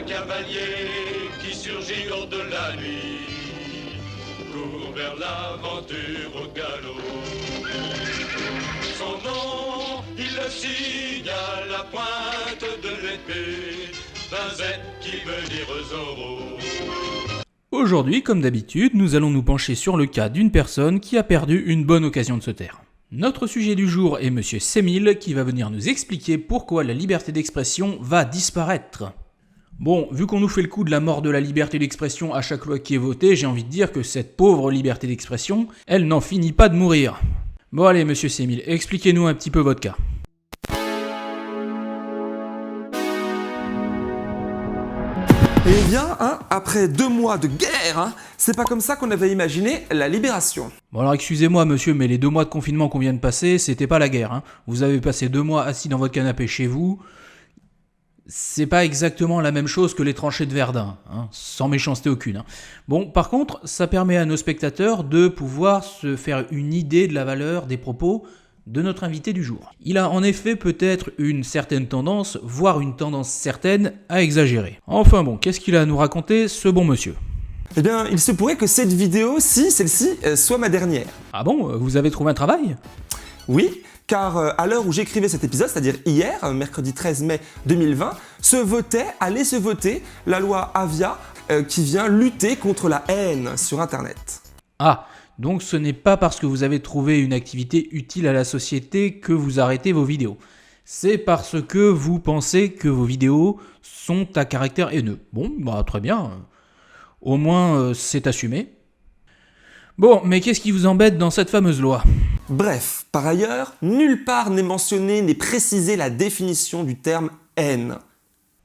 cavalier qui surgit hors de la nuit, court vers l'aventure au galop. Son nom, il le signe à la pointe de l'épée, d'un Z qui veut dire Zorro. Aujourd'hui, comme d'habitude, nous allons nous pencher sur le cas d'une personne qui a perdu une bonne occasion de se taire. Notre sujet du jour est Monsieur Semil qui va venir nous expliquer pourquoi la liberté d'expression va disparaître. Bon, vu qu'on nous fait le coup de la mort de la liberté d'expression à chaque loi qui est votée, j'ai envie de dire que cette pauvre liberté d'expression, elle n'en finit pas de mourir. Bon allez Monsieur Semil, expliquez-nous un petit peu votre cas. Eh bien, après 2 mois de guerre, c'est pas comme ça qu'on avait imaginé la libération. Bon alors excusez-moi monsieur, mais les 2 mois de confinement qu'on vient de passer, c'était pas la guerre. Vous avez passé 2 mois assis dans votre canapé chez vous. C'est pas exactement la même chose que les tranchées de Verdun, sans méchanceté aucune. Bon, par contre, ça permet à nos spectateurs de pouvoir se faire une idée de la valeur des propos de notre invité du jour. Il a en effet peut-être une certaine tendance, voire une tendance certaine, à exagérer. Enfin bon, qu'est-ce qu'il a à nous raconter, ce bon monsieur ? Eh bien, il se pourrait que cette vidéo, si celle-ci, soit ma dernière. Ah bon, vous avez trouvé un travail ? Oui, car à l'heure où j'écrivais cet épisode, c'est-à-dire hier, mercredi 13 mai 2020, allait se voter la loi Avia qui vient lutter contre la haine sur Internet. Ah, donc ce n'est pas parce que vous avez trouvé une activité utile à la société que vous arrêtez vos vidéos. C'est parce que vous pensez que vos vidéos sont à caractère haineux. Bon, bah très bien. Au moins, c'est assumé. Bon, mais qu'est-ce qui vous embête dans cette fameuse loi ? Bref, par ailleurs, nulle part n'est mentionné, n'est précisé la définition du terme haine.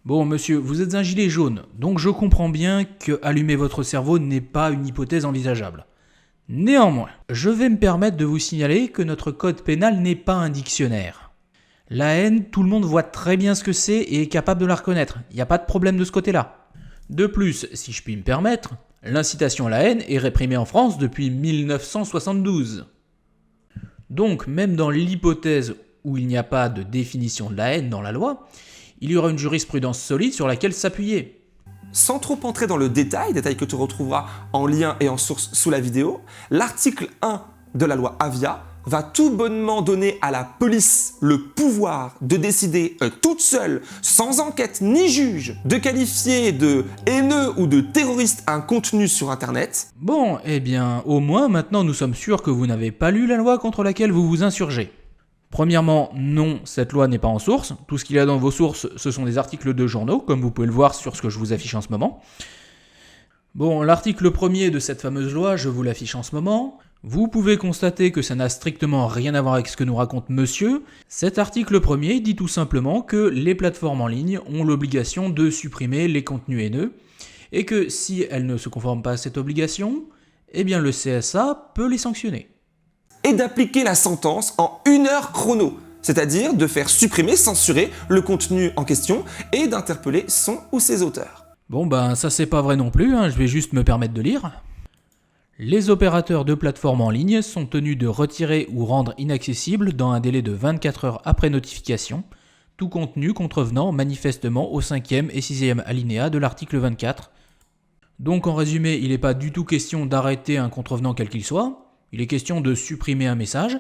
Bon, monsieur, vous êtes un gilet jaune, donc je comprends bien que allumer votre cerveau n'est pas une hypothèse envisageable. Néanmoins, je vais me permettre de vous signaler que notre code pénal n'est pas un dictionnaire. La haine, tout le monde voit très bien ce que c'est et est capable de la reconnaître. Il n'y a pas de problème de ce côté-là. De plus, si je puis me permettre, l'incitation à la haine est réprimée en France depuis 1972. Donc, même dans l'hypothèse où il n'y a pas de définition de la haine dans la loi, il y aura une jurisprudence solide sur laquelle s'appuyer. Sans trop entrer dans le détail que tu retrouveras en lien et en source sous la vidéo, l'article 1 de la loi Avia va tout bonnement donner à la police le pouvoir de décider toute seule, sans enquête ni juge, de qualifier de haineux ou de terroriste un contenu sur Internet. Bon, eh bien, au moins maintenant nous sommes sûrs que vous n'avez pas lu la loi contre laquelle vous vous insurgez. Premièrement, non, cette loi n'est pas en source. Tout ce qu'il y a dans vos sources, ce sont des articles de journaux, comme vous pouvez le voir sur ce que je vous affiche en ce moment. Bon, l'article 1er de cette fameuse loi, je vous l'affiche en ce moment. Vous pouvez constater que ça n'a strictement rien à voir avec ce que nous raconte monsieur. Cet article 1er dit tout simplement que les plateformes en ligne ont l'obligation de supprimer les contenus haineux, et que si elles ne se conforment pas à cette obligation, eh bien le CSA peut les sanctionner. Et d'appliquer la sentence en 1 heure chrono, c'est-à-dire de faire supprimer, censurer le contenu en question et d'interpeller son ou ses auteurs. Bon ben ça c'est pas vrai non plus, je vais juste me permettre de lire. Les opérateurs de plateformes en ligne sont tenus de retirer ou rendre inaccessible dans un délai de 24 heures après notification tout contenu contrevenant manifestement au 5e et 6e alinéa de l'article 24. Donc en résumé, il n'est pas du tout question d'arrêter un contrevenant quel qu'il soit. Il est question de supprimer un message,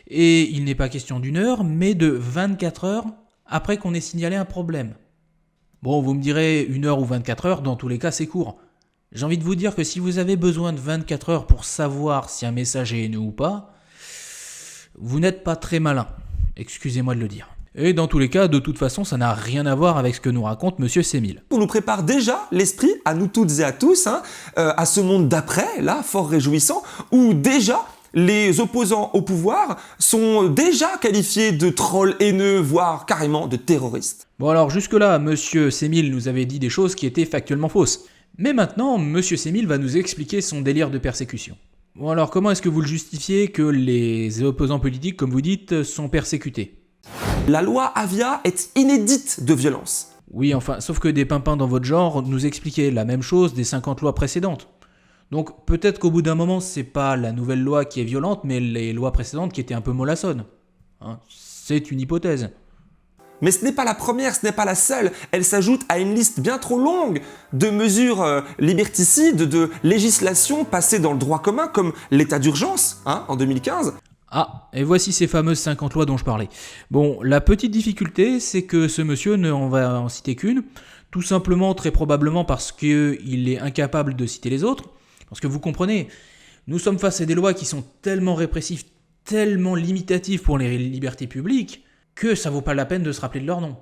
et il n'est pas question d'1 heure, mais de 24 heures après qu'on ait signalé un problème. Bon, vous me direz 1 heure ou 24 heures, dans tous les cas c'est court. J'ai envie de vous dire que si vous avez besoin de 24 heures pour savoir si un message est haineux ou pas, vous n'êtes pas très malin, excusez-moi de le dire. Et dans tous les cas, de toute façon, ça n'a rien à voir avec ce que nous raconte Monsieur Semil. On nous prépare déjà l'esprit, à nous toutes et à tous, à ce monde d'après, là, fort réjouissant, où déjà les opposants au pouvoir sont déjà qualifiés de trolls haineux, voire carrément de terroristes. Bon alors jusque-là, Monsieur Semil nous avait dit des choses qui étaient factuellement fausses. Mais maintenant, Monsieur Semil va nous expliquer son délire de persécution. Bon alors comment est-ce que vous le justifiez que les opposants politiques, comme vous dites, sont persécutés ? La loi Avia est inédite de violence. Oui, enfin, sauf que des pimpins dans votre genre nous expliquaient la même chose des 50 lois précédentes. Donc peut-être qu'au bout d'un moment, c'est pas la nouvelle loi qui est violente, mais les lois précédentes qui étaient un peu mollassonnes. C'est une hypothèse. Mais ce n'est pas la première, ce n'est pas la seule. Elle s'ajoute à une liste bien trop longue de mesures liberticides, de législations passées dans le droit commun, comme l'état d'urgence, en 2015. Ah, et voici ces fameuses 50 lois dont je parlais. Bon, la petite difficulté, c'est que ce monsieur ne en va en citer qu'une, tout simplement, très probablement parce qu'il est incapable de citer les autres. Parce que vous comprenez, nous sommes face à des lois qui sont tellement répressives, tellement limitatives pour les libertés publiques, que ça vaut pas la peine de se rappeler de leur nom.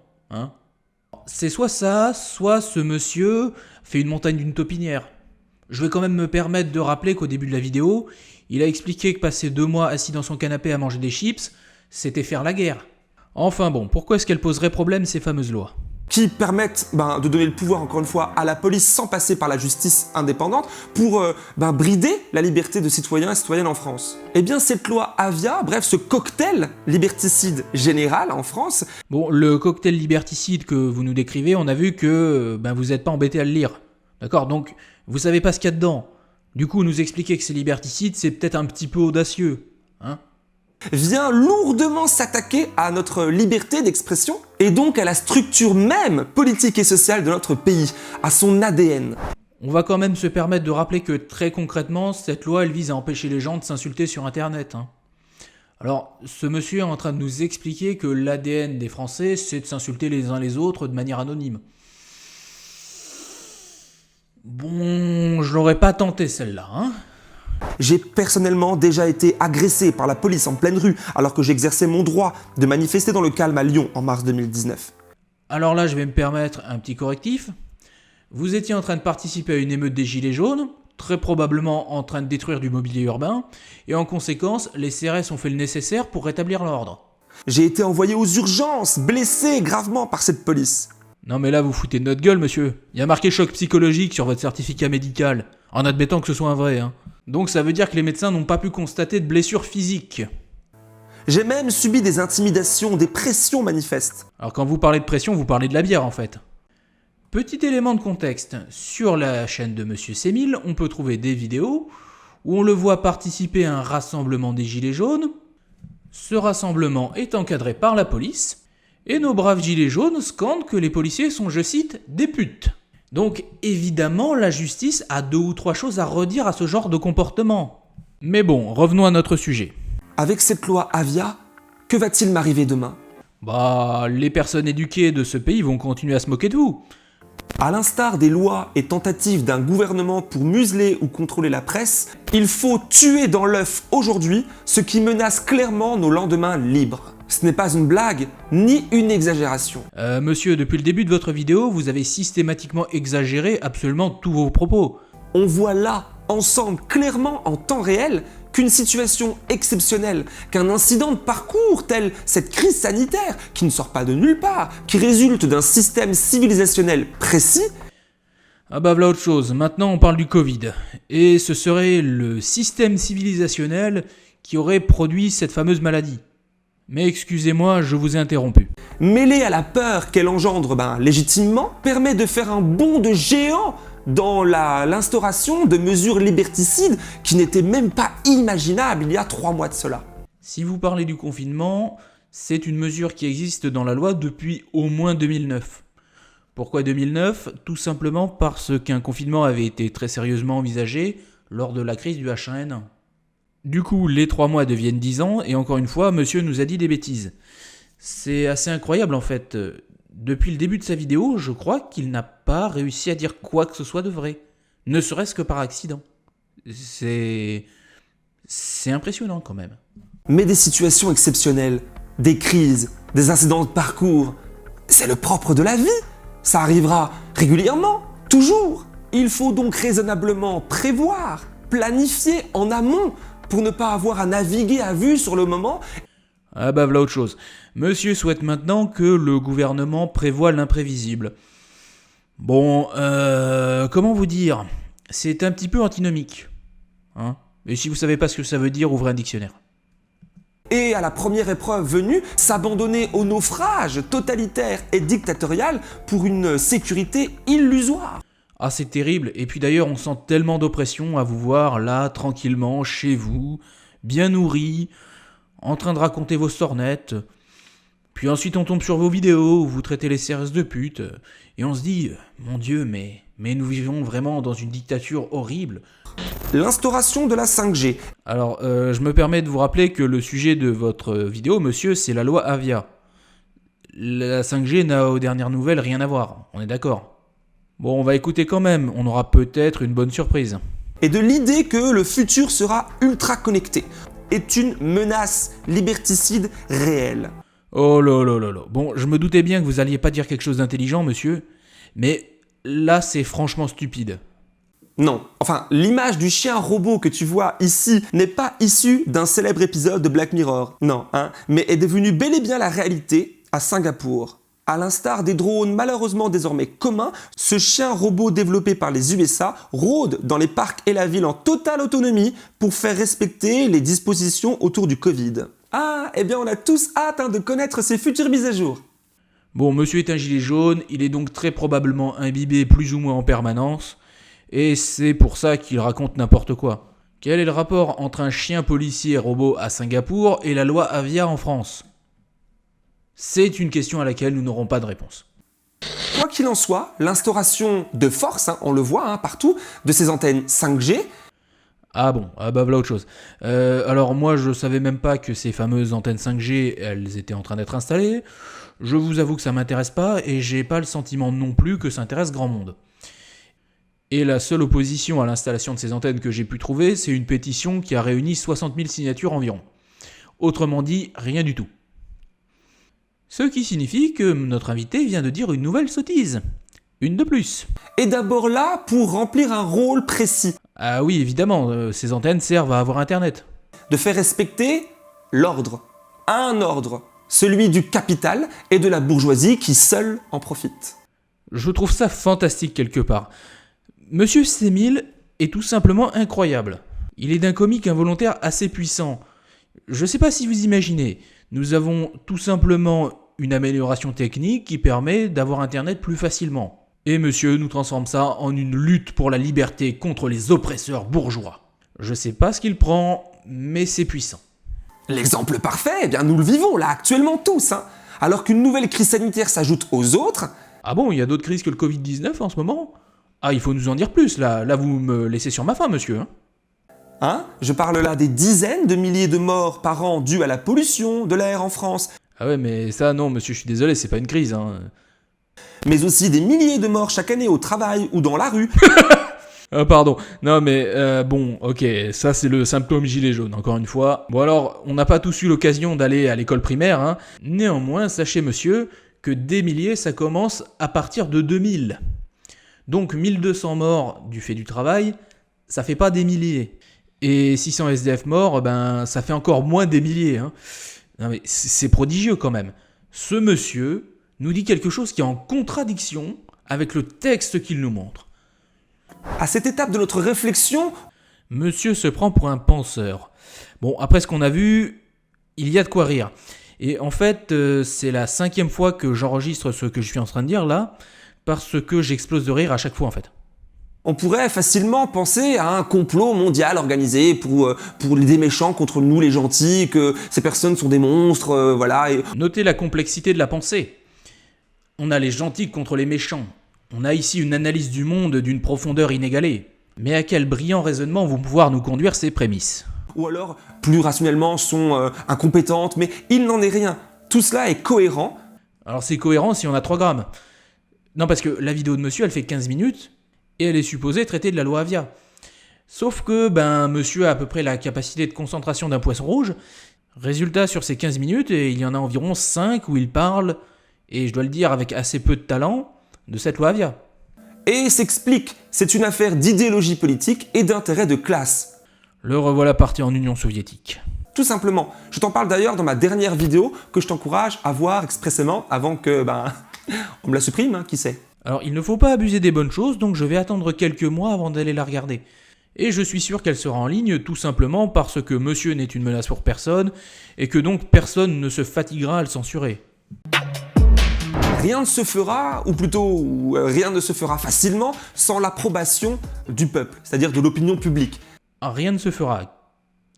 C'est soit ça, soit ce monsieur fait une montagne d'une taupinière. Je vais quand même me permettre de rappeler qu'au début de la vidéo, il a expliqué que passer 2 mois assis dans son canapé à manger des chips, c'était faire la guerre. Enfin bon, pourquoi est-ce qu'elle poserait problème ces fameuses lois ? Qui permettent de donner le pouvoir, encore une fois, à la police sans passer par la justice indépendante pour brider la liberté de citoyens et citoyennes en France. Eh bien, cette loi Avia, bref, ce cocktail liberticide général en France... Bon, le cocktail liberticide que vous nous décrivez, on a vu que vous n'êtes pas embêté à le lire. D'accord ? Donc, vous savez pas ce qu'il y a dedans. Du coup, nous expliquer que c'est liberticide, c'est peut-être un petit peu audacieux. Vient lourdement s'attaquer à notre liberté d'expression et donc à la structure même politique et sociale de notre pays, à son ADN. On va quand même se permettre de rappeler que très concrètement, cette loi, elle vise à empêcher les gens de s'insulter sur Internet. Alors, ce monsieur est en train de nous expliquer que l'ADN des Français, c'est de s'insulter les uns les autres de manière anonyme. Bon, je l'aurais pas tenté celle-là, J'ai personnellement déjà été agressé par la police en pleine rue alors que j'exerçais mon droit de manifester dans le calme à Lyon en mars 2019. Alors là, je vais me permettre un petit correctif. Vous étiez en train de participer à une émeute des Gilets jaunes, très probablement en train de détruire du mobilier urbain, et en conséquence, les CRS ont fait le nécessaire pour rétablir l'ordre. J'ai été envoyé aux urgences, blessé gravement par cette police. Non mais là, vous foutez de notre gueule, monsieur. Il y a marqué choc psychologique sur votre certificat médical, en admettant que ce soit un vrai, Donc ça veut dire que les médecins n'ont pas pu constater de blessures physiques. J'ai même subi des intimidations, des pressions manifestes. Alors quand vous parlez de pression, vous parlez de la bière en fait. Petit élément de contexte, sur la chaîne de Monsieur Sémile, on peut trouver des vidéos où on le voit participer à un rassemblement des Gilets jaunes. Ce rassemblement est encadré par la police, et nos braves Gilets jaunes scandent que les policiers sont, je cite, des putes. Donc évidemment, la justice a 2 ou 3 choses à redire à ce genre de comportement. Mais bon, revenons à notre sujet. Avec cette loi Avia, que va-t-il m'arriver demain ? Les personnes éduquées de ce pays vont continuer à se moquer de vous. À l'instar des lois et tentatives d'un gouvernement pour museler ou contrôler la presse, il faut tuer dans l'œuf aujourd'hui ce qui menace clairement nos lendemains libres. Ce n'est pas une blague, ni une exagération. Monsieur, depuis le début de votre vidéo, vous avez systématiquement exagéré absolument tous vos propos. On voit là, ensemble, clairement, en temps réel, qu'une situation exceptionnelle, qu'un incident de parcours tel cette crise sanitaire, qui ne sort pas de nulle part, qui résulte d'un système civilisationnel précis... Voilà autre chose, maintenant on parle du Covid. Et ce serait le système civilisationnel qui aurait produit cette fameuse maladie. Mais excusez-moi, je vous ai interrompu. Mêlé à la peur qu'elle engendre légitimement, permet de faire un bond de géant dans l'instauration de mesures liberticides qui n'étaient même pas imaginables il y a 3 mois de cela. Si vous parlez du confinement, c'est une mesure qui existe dans la loi depuis au moins 2009. Pourquoi 2009 ? Tout simplement parce qu'un confinement avait été très sérieusement envisagé lors de la crise du H1N1. Du coup, les 3 mois deviennent 10 ans, et encore une fois, monsieur nous a dit des bêtises. C'est assez incroyable en fait. Depuis le début de sa vidéo, je crois qu'il n'a pas réussi à dire quoi que ce soit de vrai. Ne serait-ce que par accident. C'est impressionnant quand même. Mais des situations exceptionnelles, des crises, des incidents de parcours, c'est le propre de la vie. Ça arrivera régulièrement, toujours. Il faut donc raisonnablement prévoir, planifier en amont pour ne pas avoir à naviguer à vue sur le moment. Voilà autre chose. Monsieur souhaite maintenant que le gouvernement prévoie l'imprévisible. Bon, comment vous dire ? C'est un petit peu antinomique. Et si vous savez pas ce que ça veut dire, ouvrez un dictionnaire. Et à la première épreuve venue, s'abandonner au naufrage totalitaire et dictatorial pour une sécurité illusoire. Ah, c'est terrible. Et puis d'ailleurs, on sent tellement d'oppression à vous voir là, tranquillement, chez vous, bien nourri, en train de raconter vos sornettes. Puis ensuite on tombe sur vos vidéos où vous traitez les CRS de putes, et on se dit, mon Dieu, mais nous vivons vraiment dans une dictature horrible. L'instauration de la 5G. Alors, je me permets de vous rappeler que le sujet de votre vidéo, monsieur, c'est la loi Avia. La 5G n'a aux dernières nouvelles rien à voir, on est d'accord. Bon, on va écouter quand même, on aura peut-être une bonne surprise. Et de l'idée que le futur sera ultra connecté est une menace liberticide réelle. Oh là là là là. Bon, je me doutais bien que vous alliez pas dire quelque chose d'intelligent, monsieur, mais là, c'est franchement stupide. Non, enfin, l'image du chien robot que tu vois ici n'est pas issue d'un célèbre épisode de Black Mirror, non, hein, mais est devenue bel et bien la réalité à Singapour. À l'instar des drones malheureusement désormais communs, ce chien robot développé par les USA rôde dans les parcs et la ville en totale autonomie pour faire respecter les dispositions autour du Covid. Ah, eh bien on a tous hâte de connaître ces futures mises à jour. Bon, monsieur est un gilet jaune, il est donc très probablement imbibé plus ou moins en permanence, et c'est pour ça qu'il raconte n'importe quoi. Quel est le rapport entre un chien policier robot à Singapour et la loi Avia en France ? C'est une question à laquelle nous n'aurons pas de réponse. Quoi qu'il en soit, l'instauration de force, on le voit partout, de ces antennes 5G. Ah bon, ah bah voilà autre chose. Alors moi je savais même pas que ces fameuses antennes 5G, elles étaient en train d'être installées. Je vous avoue que ça m'intéresse pas et j'ai pas le sentiment non plus que ça intéresse grand monde. Et la seule opposition à l'installation de ces antennes que j'ai pu trouver, c'est une pétition qui a réuni 60 000 signatures environ. Autrement dit, rien du tout. Ce qui signifie que notre invité vient de dire une nouvelle sottise. Une de plus. Et d'abord là pour remplir un rôle précis. Ah oui, évidemment, ces antennes servent à avoir Internet. De faire respecter l'ordre. Un ordre. Celui du capital et de la bourgeoisie qui seul en profite. Je trouve ça fantastique quelque part. Monsieur Semil est tout simplement incroyable. Il est d'un comique involontaire assez puissant. Je sais pas si vous imaginez, nous avons tout simplement une amélioration technique qui permet d'avoir Internet plus facilement. Et monsieur nous transforme ça en une lutte pour la liberté contre les oppresseurs bourgeois. Je sais pas ce qu'il prend, mais c'est puissant. L'exemple parfait, eh bien nous le vivons là actuellement tous. Alors qu'une nouvelle crise sanitaire s'ajoute aux autres. Ah bon, il y a d'autres crises que le Covid-19 en ce moment ? Ah, il faut nous en dire plus, là vous me laissez sur ma faim, monsieur. Je parle là des dizaines de milliers de morts par an dues à la pollution de l'air en France. Ah ouais, mais ça non, monsieur, je suis désolé, c'est pas une crise. Mais aussi des milliers de morts chaque année au travail ou dans la rue. Pardon, non mais bon, ok, ça c'est le symptôme gilet jaune, encore une fois. Bon alors, on n'a pas tous eu l'occasion d'aller à l'école primaire, Néanmoins, sachez monsieur que des milliers, ça commence à partir de 2000. Donc 1200 morts du fait du travail, ça fait pas des milliers. Et 600 SDF morts, ça fait encore moins des milliers. Non mais c'est prodigieux quand même. Ce monsieur nous dit quelque chose qui est en contradiction avec le texte qu'il nous montre. À cette étape de notre réflexion, monsieur se prend pour un penseur. Bon, après ce qu'on a vu, il y a de quoi rire. Et en fait, c'est la 5e fois que j'enregistre ce que je suis en train de dire là, parce que j'explose de rire à chaque fois en fait. on pourrait facilement penser à un complot mondial organisé pour des méchants contre nous les gentils, que ces personnes sont des monstres, voilà. Et... Notez la complexité de la pensée. On a les gentils contre les méchants. On a ici une analyse du monde d'une profondeur inégalée. Mais à quel brillant raisonnement vont pouvoir nous conduire ces prémices ? Ou alors, plus rationnellement, sont incompétentes, mais il n'en est rien. Tout cela est cohérent. Alors c'est cohérent si on a 3 grammes. Non, parce que la vidéo de monsieur, elle fait 15 minutes, et elle est supposée traiter de la loi Avia. Sauf que, monsieur a à peu près la capacité de concentration d'un poisson rouge. Résultat, sur ces 15 minutes, il y en a environ 5 où il parle, et je dois le dire avec assez peu de talent, de cette loi Avia. Et s'explique, c'est une affaire d'idéologie politique et d'intérêt de classe. Le revoilà parti en Union soviétique. Tout simplement. Je t'en parle d'ailleurs dans ma dernière vidéo que je t'encourage à voir expressément avant que, on me la supprime, qui sait. Alors il ne faut pas abuser des bonnes choses, donc je vais attendre quelques mois avant d'aller la regarder. Et je suis sûr qu'elle sera en ligne tout simplement parce que monsieur n'est une menace pour personne, et que donc personne ne se fatiguera à le censurer. Rien ne se fera, ou plutôt rien ne se fera facilement, sans l'approbation du peuple, c'est-à-dire de l'opinion publique. Ah, rien ne se fera.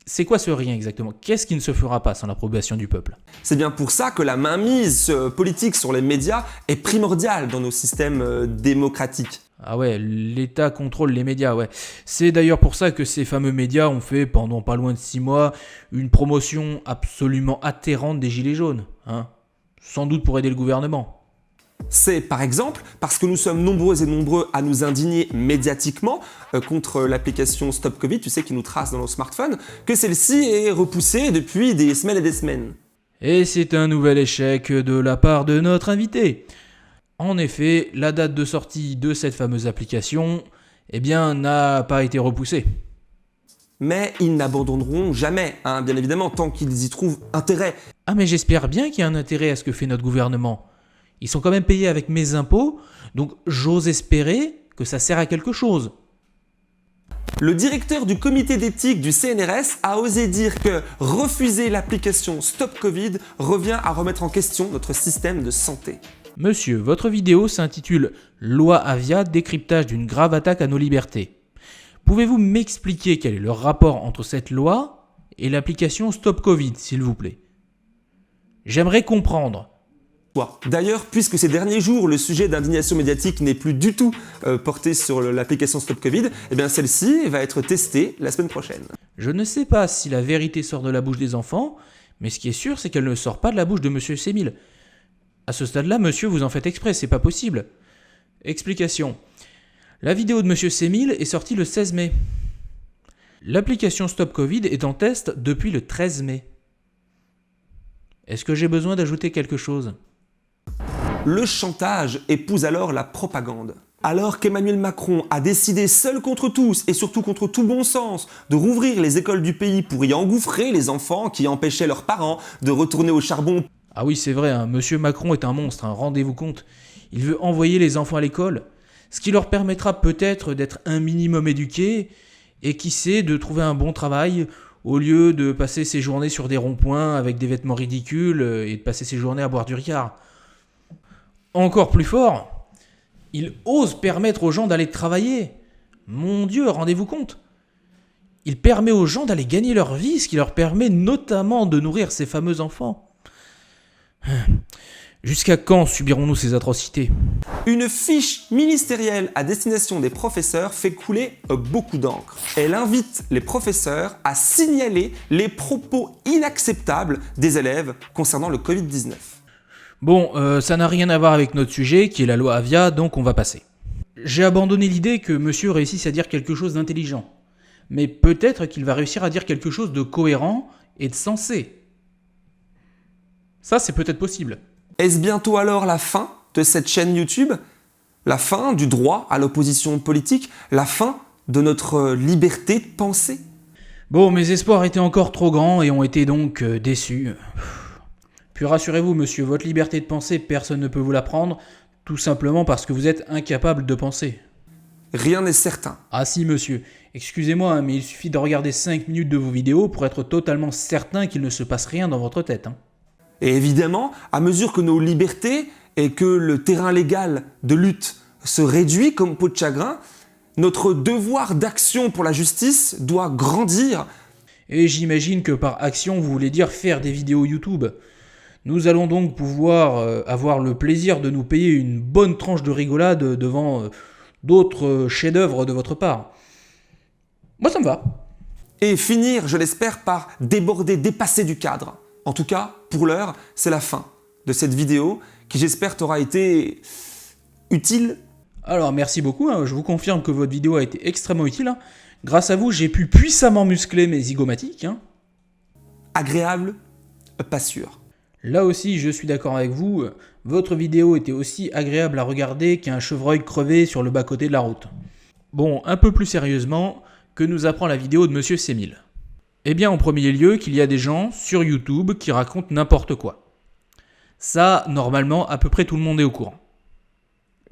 C'est quoi ce rien exactement? Qu'est-ce qui ne se fera pas sans l'approbation du peuple? C'est bien pour ça que la mainmise politique sur les médias est primordiale dans nos systèmes démocratiques. Ah ouais, l'État contrôle les médias, ouais. C'est d'ailleurs pour ça que ces fameux médias ont fait, pendant pas loin de 6 mois, une promotion absolument atterrante des gilets jaunes, hein. Sans doute pour aider le gouvernement. C'est par exemple parce que nous sommes nombreux et nombreux à nous indigner médiatiquement contre l'application Stop Covid, tu sais, qui nous trace dans nos smartphones, que celle-ci est repoussée depuis des semaines et des semaines. Et c'est un nouvel échec de la part de notre invité. En effet, la date de sortie de cette fameuse application, n'a pas été repoussée. Mais ils n'abandonneront jamais, hein, bien évidemment, tant qu'ils y trouvent intérêt. Ah mais j'espère bien qu'il y a un intérêt à ce que fait notre gouvernement. Ils sont quand même payés avec mes impôts, donc j'ose espérer que ça sert à quelque chose. Le directeur du comité d'éthique du CNRS a osé dire que refuser l'application Stop Covid revient à remettre en question notre système de santé. Monsieur, votre vidéo s'intitule « Loi Avia, décryptage d'une grave attaque à nos libertés ». Pouvez-vous m'expliquer quel est le rapport entre cette loi et l'application Stop Covid, s'il vous plaît? J'aimerais comprendre. D'ailleurs, puisque ces derniers jours, le sujet d'indignation médiatique n'est plus du tout porté sur l'application Stop Covid, celle-ci va être testée la semaine prochaine. Je ne sais pas si la vérité sort de la bouche des enfants, mais ce qui est sûr, c'est qu'elle ne sort pas de la bouche de Monsieur Semil. À ce stade-là, monsieur, vous en faites exprès, c'est pas possible. Explication. La vidéo de Monsieur Semil est sortie le 16 mai. L'application Stop Covid est en test depuis le 13 mai. Est-ce que j'ai besoin d'ajouter quelque chose ? Le chantage épouse alors la propagande. Alors qu'Emmanuel Macron a décidé seul contre tous et surtout contre tout bon sens de rouvrir les écoles du pays pour y engouffrer les enfants qui empêchaient leurs parents de retourner au charbon. Ah oui, c'est vrai, hein, Monsieur Macron est un monstre, hein, rendez-vous compte. Il veut envoyer les enfants à l'école, ce qui leur permettra peut-être d'être un minimum éduqués et qui sait de trouver un bon travail au lieu de passer ses journées sur des ronds-points avec des vêtements ridicules et de passer ses journées à boire du Ricard. Encore plus fort, il ose permettre aux gens d'aller travailler. Mon Dieu, rendez-vous compte. Il permet aux gens d'aller gagner leur vie, ce qui leur permet notamment de nourrir ces fameux enfants. Jusqu'à quand subirons-nous ces atrocités ? Une fiche ministérielle à destination des professeurs fait couler beaucoup d'encre. Elle invite les professeurs à signaler les propos inacceptables des élèves concernant le Covid-19. Bon, ça n'a rien à voir avec notre sujet, qui est la loi Avia, donc on va passer. J'ai abandonné l'idée que monsieur réussisse à dire quelque chose d'intelligent. Mais peut-être qu'il va réussir à dire quelque chose de cohérent et de sensé. Ça, c'est peut-être possible. Est-ce bientôt alors la fin de cette chaîne YouTube? La fin du droit à l'opposition politique? La fin de notre liberté de penser? Bon, mes espoirs étaient encore trop grands et ont été donc déçus. Puis rassurez-vous, monsieur, votre liberté de penser, personne ne peut vous la prendre, tout simplement parce que vous êtes incapable de penser. Rien n'est certain. Ah si, monsieur, excusez-moi, mais il suffit de regarder 5 minutes de vos vidéos pour être totalement certain qu'il ne se passe rien dans votre tête. Et évidemment, à mesure que nos libertés et que le terrain légal de lutte se réduit comme peau de chagrin, notre devoir d'action pour la justice doit grandir. Et j'imagine que par action, vous voulez dire faire des vidéos YouTube. Nous allons donc pouvoir avoir le plaisir de nous payer une bonne tranche de rigolade devant d'autres chefs-d'œuvre de votre part. Moi, ça me va. Et finir, je l'espère, par déborder, dépasser du cadre. En tout cas, pour l'heure, c'est la fin de cette vidéo qui, j'espère, t'aura été utile. Alors, merci beaucoup. Je vous confirme que votre vidéo a été extrêmement utile. Grâce à vous, j'ai pu puissamment muscler mes zygomatiques. Agréable, pas sûr. Là aussi, je suis d'accord avec vous. Votre vidéo était aussi agréable à regarder qu'un chevreuil crevé sur le bas-côté de la route. Bon, un peu plus sérieusement, que nous apprend la vidéo de Monsieur Semil ? Eh bien, en premier lieu, qu'il y a des gens sur YouTube qui racontent n'importe quoi. Ça, normalement, à peu près tout le monde est au courant.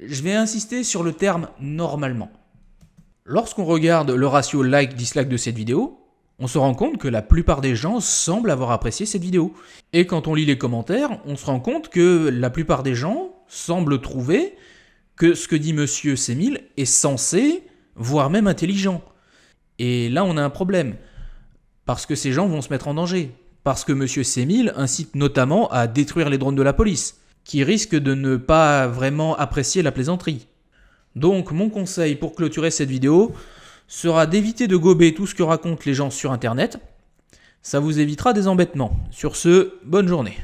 Je vais insister sur le terme « normalement ». Lorsqu'on regarde le ratio like-dislike de cette vidéo, on se rend compte que la plupart des gens semblent avoir apprécié cette vidéo. Et quand on lit les commentaires, on se rend compte que la plupart des gens semblent trouver que ce que dit Monsieur Semil est sensé, voire même intelligent. Et là, on a un problème. Parce que ces gens vont se mettre en danger. Parce que M. C1000 incite notamment à détruire les drones de la police, qui risquent de ne pas vraiment apprécier la plaisanterie. Donc mon conseil pour clôturer cette vidéo sera d'éviter de gober tout ce que racontent les gens sur internet. Ça vous évitera des embêtements. Sur ce, bonne journée.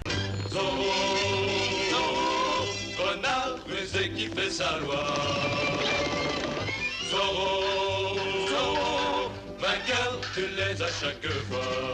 Renard rusé qui fait sa loi. Zorro, vainqueur, tu les as chaque fois.